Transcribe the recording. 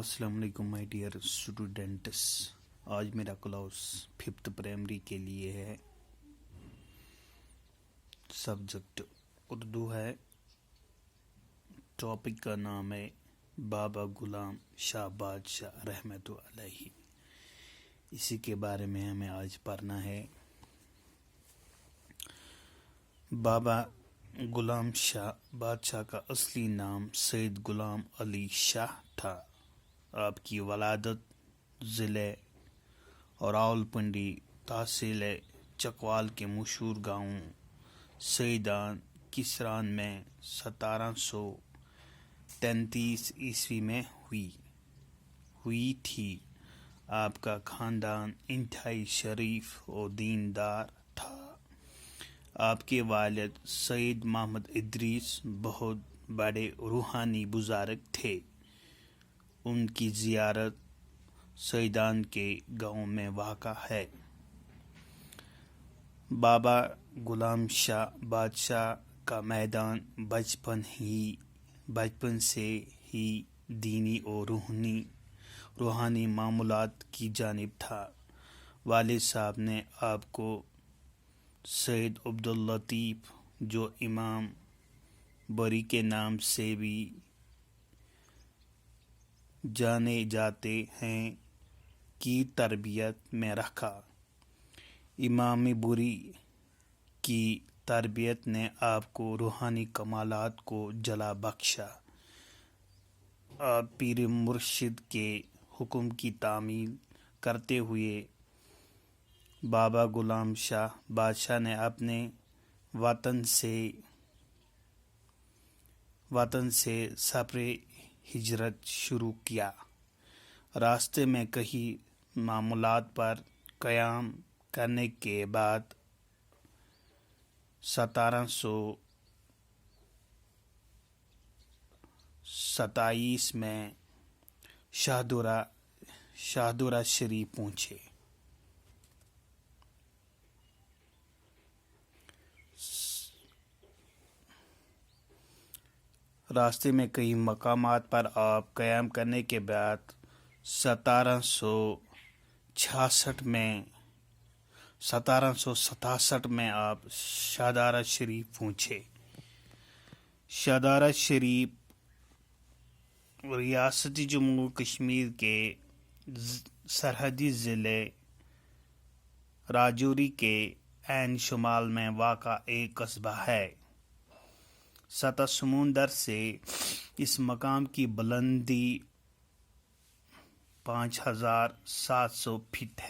السلام علیکم my dear students. آج میرا کلاس 5th پرائمری کے لیے ہے. سبجیکٹ اردو ہے. ٹاپک کا نام ہے بابا غلام شاہ بادشاہ رحمت علیہ. اسی کے بارے میں ہمیں آج پڑھنا ہے. بابا غلام شاہ بادشاہ کا اصلی نام سید غلام علی شاہ تھا. آپ کی ولادت ضلع راولپنڈی تحصیل چکوال کے مشہور گاؤں سیدان کسران میں 1733 عیسوی میں ہوئی تھی. آپ کا خاندان انتہائی شریف اور دیندار تھا. آپ کے والد سید محمد ادریس بہت بڑے روحانی بزرگ تھے. ان کی زیارت سیدان کے گاؤں میں واقع ہے. بابا غلام شاہ بادشاہ کا میدان بچپن سے ہی دینی اور روحانی معاملات کی جانب تھا. والد صاحب نے آپ کو سید عبداللطیف جو امام بری کے نام سے بھی جانے جاتے ہیں کی تربیت میں رکھا. امام بری کی تربیت نے آپ کو روحانی کمالات کو جلا بخشا. آپ پیر مرشد کے حکم کی تعمیل کرتے ہوئے بابا غلام شاہ بادشاہ نے اپنے وطن سے سفر ہجرت شروع کیا. راستے میں کئی معاملات پر قیام کرنے کے بعد 1727 میں شاہدرہ شریف پہنچے. راستے میں کئی مقامات پر آپ قیام کرنے کے بعد 1767 میں آپ شاہدرہ شریف پہنچے. شاہدرہ شریف ریاست جموں کشمیر کے سرحدی ضلع راجوری کے عین شمال میں واقع ایک قصبہ ہے. سطح سمندر سے اس مقام کی بلندی 5700 فٹ ہے.